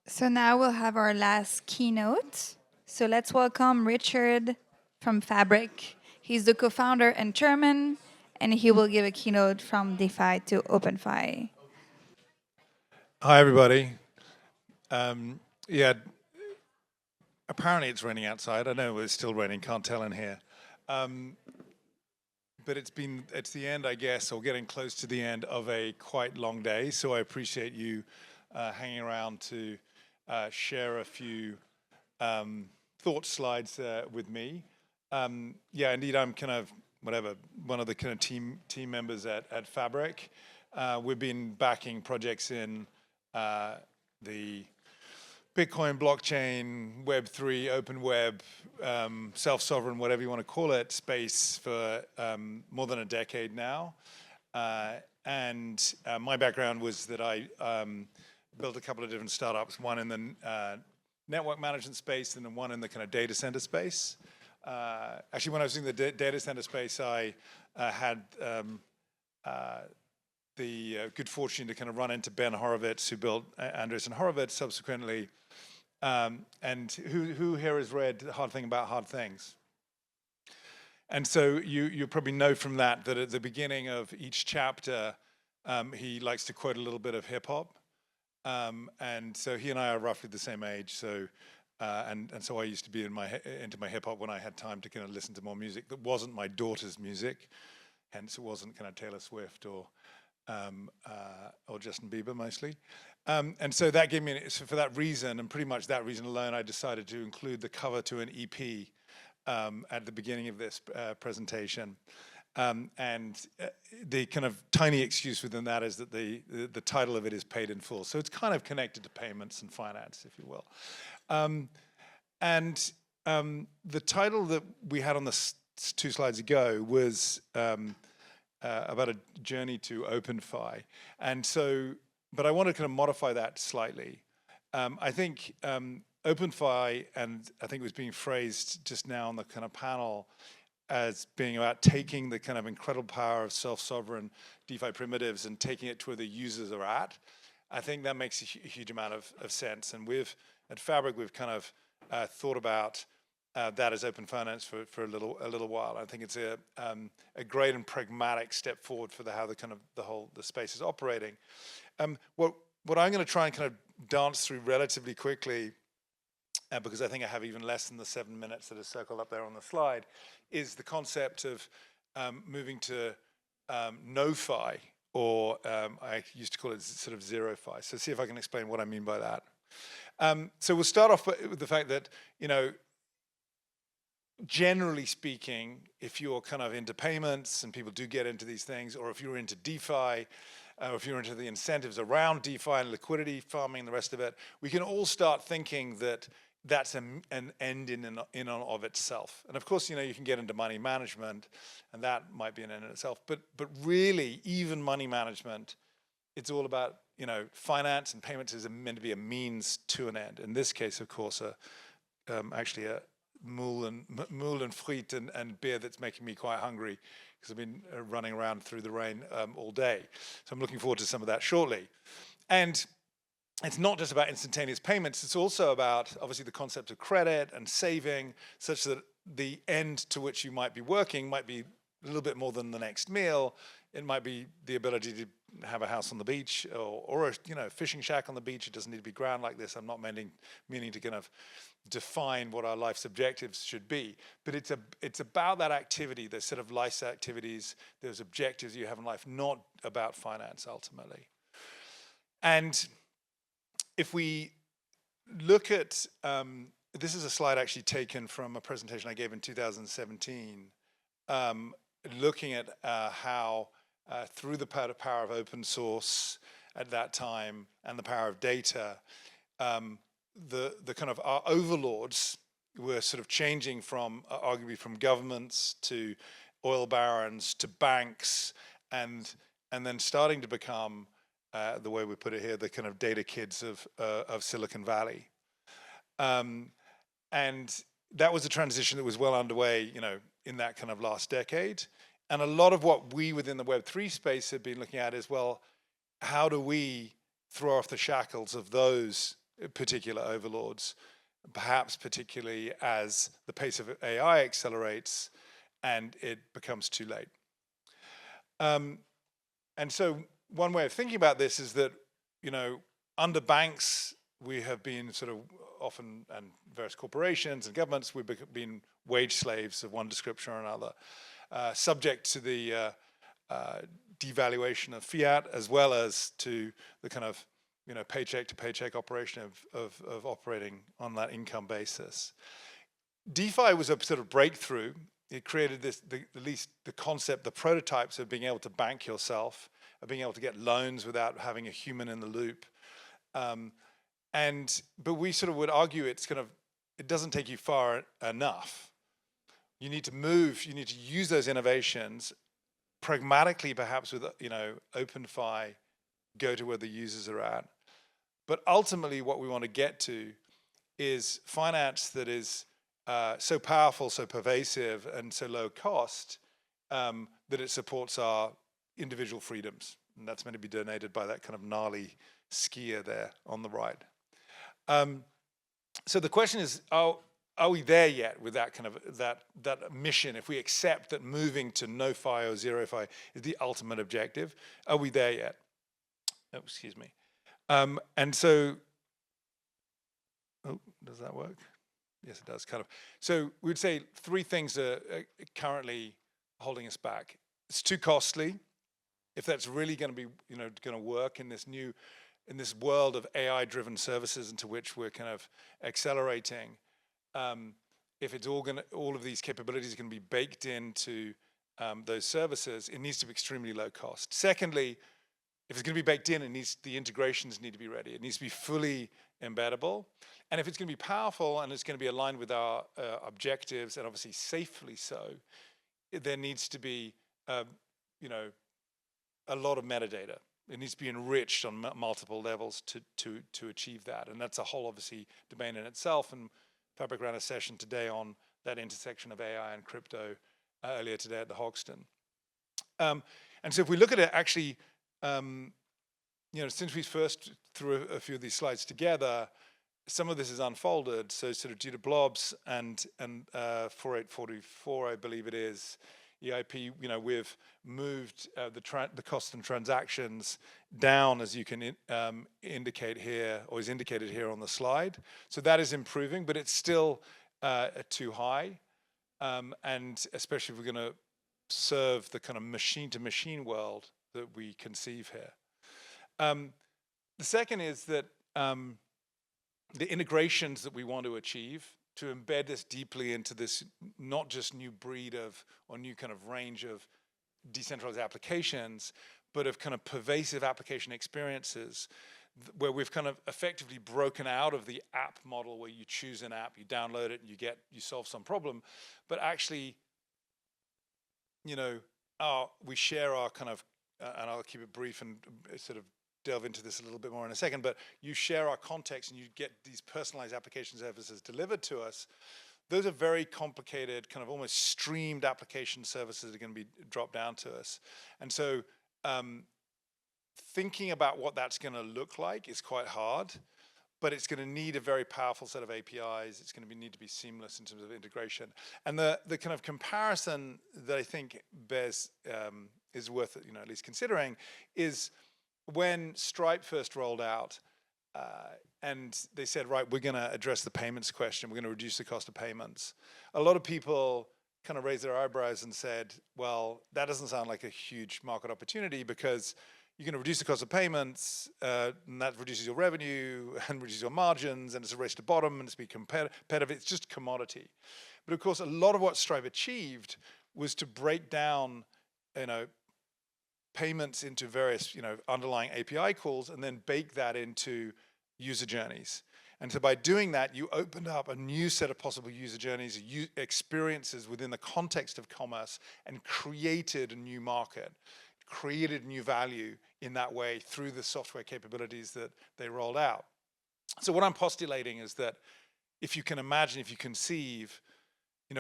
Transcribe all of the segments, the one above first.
So now we'll have our last keynote. So let's welcome Richard from Fabric. He's the co-founder and chairman, and he will give a keynote from DeFi to OpenFi. Hi, everybody. Um, yeah, apparently it's raining outside. I know it's still raining, can't tell in here. But it's the end, I guess, or getting close to the end of a quite long day. So I appreciate you hanging around to share a few thought slides with me. Yeah, indeed, I'm kind of, one of the kind of team members at Fabric. We've been backing projects in the Bitcoin, blockchain, Web3, open web, self-sovereign, whatever you want to call it, space for more than a decade now. And my background was that I built a couple of different startups, one in the network management space and then one in the kind of data center space. Actually, when I was in the data center space, I had the good fortune to kind of run into Ben Horowitz, who built Andreessen Horowitz subsequently. And who here has read The Hard Thing About Hard Things? And so you probably know from that at the beginning of each chapter, he likes to quote a little bit of hip hop. And so he and I are roughly the same age. So and so I used to be into my hip hop when I had time to kind of listen to more music that wasn't my daughter's music. Hence, it wasn't kind of Taylor Swift or Justin Bieber mostly. And so that gave me, so for that reason, and pretty much that reason alone, I decided to include the cover to an EP at the beginning of this presentation. And the kind of tiny excuse within that is that the title of it is Paid in Full. So it's kind of connected to payments and finance, if you will. And the title that we had on the two slides ago was about a journey to OpenFi. And so, but I want to kind of modify that slightly. I think OpenFi, and I think it was being phrased just now on the kind of panel as being about taking the kind of incredible power of self-sovereign DeFi primitives and taking it to where the users are at. I think that makes a huge amount of sense. And at Fabric, we've kind of thought about that as open finance for a little while. I think it's a great and pragmatic step forward for how the space is operating. What I'm going to try and kind of dance through relatively quickly, because I think I have even less than the 7 minutes that are circled up there on the slide, is the concept of moving to no-fi, or I used to call it sort of zero-fi. So see if I can explain what I mean by that. So we'll start off with the fact that, generally speaking, if you're kind of into payments, and people do get into these things, or if you're into DeFi, or if you're into the incentives around DeFi and liquidity farming and the rest of it, we can all start thinking that that's an end in and of itself. And of course, you can get into money management, and that might be an end in itself. But really, even money management, it's all about, finance, and payments is meant to be a means to an end. In this case, of course, actually a moule and frites and beer that's making me quite hungry because I've been running around through the rain all day. So I'm looking forward to some of that shortly. And it's not just about instantaneous payments, it's also about, obviously, the concept of credit and saving, such that the end to which you might be working might be a little bit more than the next meal. It might be the ability to have a house on the beach or a fishing shack on the beach. It doesn't need to be grand like this. I'm not meaning to kind of define what our life's objectives should be, but it's about that activity, the set of life's activities, those objectives you have in life, not about finance ultimately. And if we look at, this is a slide actually taken from a presentation I gave in 2017, looking at how through the power of open source at that time and the power of data, the kind of our overlords were sort of changing from arguably from governments to oil barons to banks, and then starting to become the way we put it here, the kind of data kids of Silicon Valley. And that was a transition that was well underway, in that kind of last decade. And a lot of what we within the Web3 space have been looking at is, well, how do we throw off the shackles of those particular overlords, perhaps particularly as the pace of AI accelerates and it becomes too late. And so one way of thinking about this is that, under banks, we have been sort of often, and various corporations and governments, we've been wage slaves of one description or another, subject to the devaluation of fiat, as well as to the kind of paycheck to paycheck operation of operating on that income basis. DeFi was a sort of breakthrough. It created at least the concept, the prototypes of being able to bank yourself, of being able to get loans without having a human in the loop. But we sort of would argue it doesn't take you far enough. You need to use those innovations pragmatically, perhaps with OpenFi, go to where the users are at. But ultimately what we want to get to is finance that is so powerful, so pervasive, and so low cost that it supports our individual freedoms. And that's meant to be donated by that kind of gnarly skier there on the right. So the question is, are we there yet with that kind of that mission? If we accept that moving to no-fi or zero-fi is the ultimate objective, are we there yet? Oh, excuse me. And so, does that work? Yes, it does, kind of. So we would say three things are currently holding us back. It's too costly. If that's really going to be, going to work in this world of AI-driven services into which we're kind of accelerating, if it's all of these capabilities are going to be baked into those services, it needs to be extremely low cost. Secondly, if it's going to be baked in, the integrations need to be ready. It needs to be fully embeddable. And if it's going to be powerful and it's going to be aligned with our objectives, and obviously safely so, there needs to be, a lot of metadata. It needs to be enriched on multiple levels to achieve that. And that's a whole, obviously, domain in itself. And Fabric ran a session today on that intersection of AI and crypto earlier today at the Hoxton. And so if we look at it, actually, since we first threw a few of these slides together, some of this is unfolded. So sort of due to blobs and 4844, I believe it is, EIP, we've moved the cost and transactions down, as you can indicate here, or is indicated here on the slide. So that is improving, but it's still too high. And especially if we're going to serve the kind of machine-to-machine world that we conceive here. The second is that the integrations that we want to achieve to embed this deeply into this not just new breed of, or new kind of range of decentralized applications, but of kind of pervasive application experiences where we've kind of effectively broken out of the app model where you choose an app, you download it, and you solve some problem, but actually, we share our kind of, and I'll keep it brief and sort of delve into this a little bit more in a second, but you share our context and you get these personalized application services delivered to us. Those are very complicated, kind of almost streamed application services that are going to be dropped down to us. And so thinking about what that's going to look like is quite hard, but it's going to need a very powerful set of APIs. It's going to need to be seamless in terms of integration. And the kind of comparison that I think is worth at least considering is when Stripe first rolled out, and they said, right, we're going to address the payments question. We're going to reduce the cost of payments. A lot of people kind of raised their eyebrows and said, well, that doesn't sound like a huge market opportunity because you're going to reduce the cost of payments, and that reduces your revenue and reduces your margins, and it's a race to bottom, and it's be competitive. It's just commodity. But of course, a lot of what Stripe achieved was to break down, payments into various, underlying API calls, and then bake that into user journeys. And so by doing that, you opened up a new set of possible user journeys, experiences within the context of commerce, and created a new market, created new value in that way through the software capabilities that they rolled out. So what I'm postulating is that if you can imagine, if you conceive,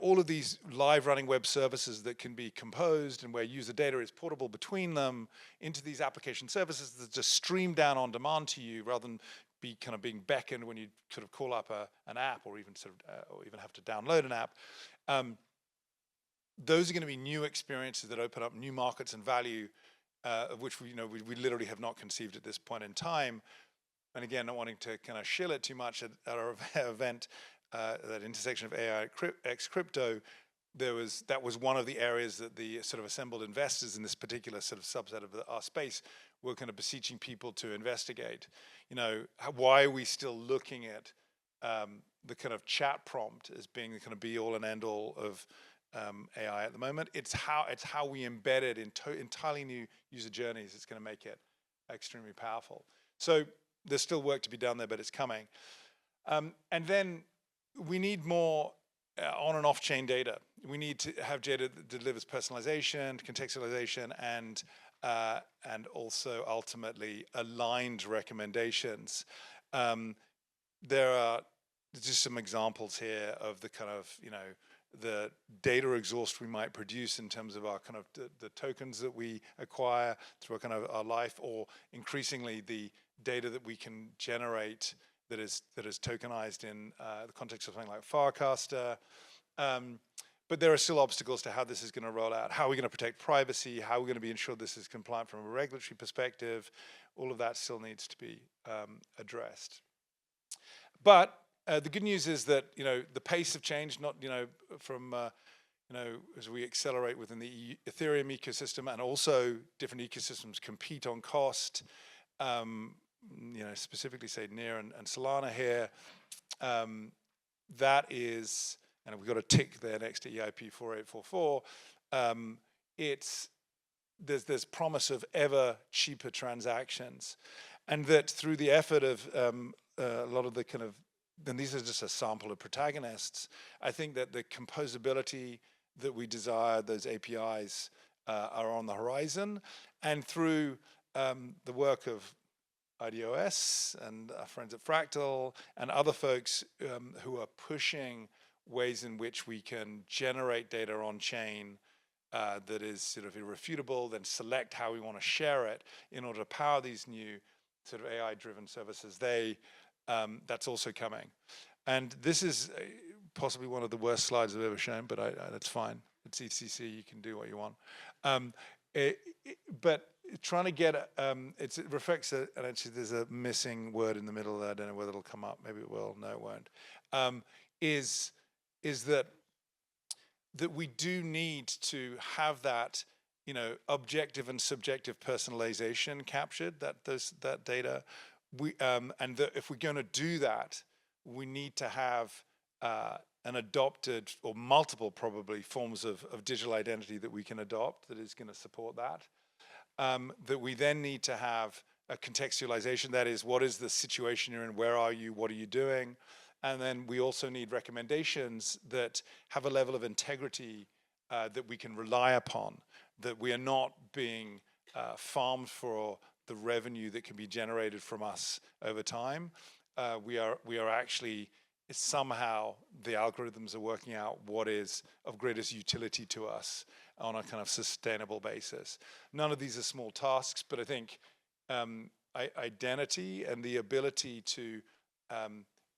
all of these live running web services that can be composed and where user data is portable between them into these application services that just stream down on demand to you rather than be kind of being beckoned when you sort of call up an app, or even sort of, or even have to download an app. Those are going to be new experiences that open up new markets and value, of which we literally have not conceived at this point in time. And again, not wanting to kind of shill it too much at our event, that intersection of AI x crypto, that was one of the areas that the sort of assembled investors in this particular sort of subset of our space were kind of beseeching people to investigate. Why are we still looking at the kind of chat prompt as being the kind of be all and end all of AI at the moment? It's how we embed it in entirely new user journeys. It's going to make it extremely powerful. So there's still work to be done there, but it's coming. And then we need more on and off chain data. We need to have data that delivers personalization, contextualization, and also ultimately aligned recommendations. There are just some examples here of the kind of, the data exhaust we might produce in terms of our kind of the tokens that we acquire through kind of our life, or increasingly the data that we can generate that is tokenized in the context of something like Farcaster. But there are still obstacles to how this is going to roll out. How are we going to protect privacy? How are we going to be ensured this is compliant from a regulatory perspective? All of that still needs to be addressed. But the good news is that the pace of change, not from as we accelerate within the Ethereum ecosystem, and also different ecosystems compete on cost. Specifically say Near and Solana here. That is, and we've got a tick there next to EIP 4844. There's promise of ever cheaper transactions, and that through the effort of a lot of the kind of, and these are just a sample of protagonists, I think that the composability that we desire, those APIs are on the horizon, and through the work of IDOS and our friends at Fractal and other folks who are pushing ways in which we can generate data on chain that is sort of irrefutable, then select how we want to share it in order to power these new sort of AI-driven services. That's also coming. And this is possibly one of the worst slides I've ever shown, but that's fine. It's ECC, you can do what you want. But trying to get, it reflects, and actually there's a missing word in the middle there, I don't know whether it'll come up, maybe it will, no it won't, is that we do need to have that, objective and subjective personalization captured, that data. And that if we're going to do that, we need to have an adopted, or multiple probably, forms of digital identity that we can adopt that is going to support that. That we then need to have a contextualization, that is, what is the situation you're in, where are you, what are you doing? And then we also need recommendations that have a level of integrity that we can rely upon, that we are not being farmed for the revenue that can be generated from us over time. We are actually, somehow the algorithms are working out what is of greatest utility to us on a kind of sustainable basis. None of these are small tasks, but I think identity and the ability to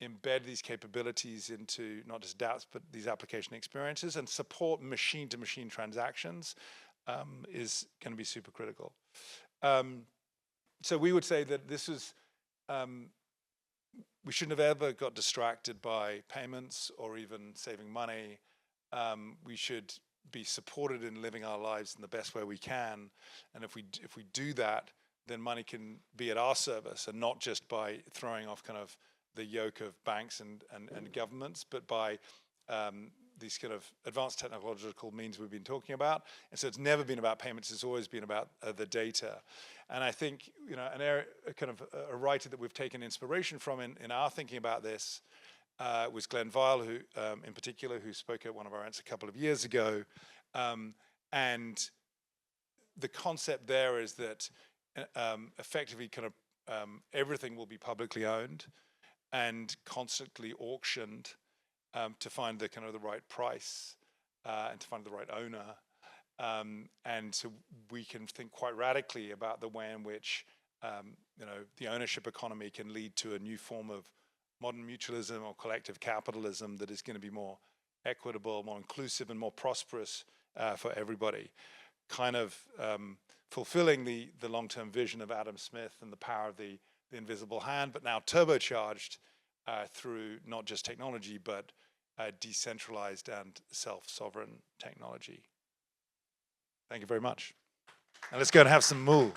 embed these capabilities into not just dApps, but these application experiences, and support machine-to-machine transactions is going to be super critical. So we would say that this is, we shouldn't have ever got distracted by payments or even saving money. We should be supported in living our lives in the best way we can. And if we do that, then money can be at our service, and not just by throwing off kind of the yoke of banks and governments, but by these kind of advanced technological means we've been talking about. And so it's never been about payments, it's always been about the data. And I think, an area, kind of a writer that we've taken inspiration from in our thinking about this was Glenn Vile, who, in particular, who spoke at one of our events a couple of years ago. And the concept there is that effectively kind of everything will be publicly owned and constantly auctioned to find the kind of the right price and to find the right owner. And so we can think quite radically about the way in which the ownership economy can lead to a new form of modern mutualism or collective capitalism that is going to be more equitable, more inclusive, and more prosperous for everybody. Kind of fulfilling the long-term vision of Adam Smith and the power of the invisible hand, but now turbocharged through not just technology, but decentralized and self-sovereign technology. Thank you very much. And let's go and have some moo.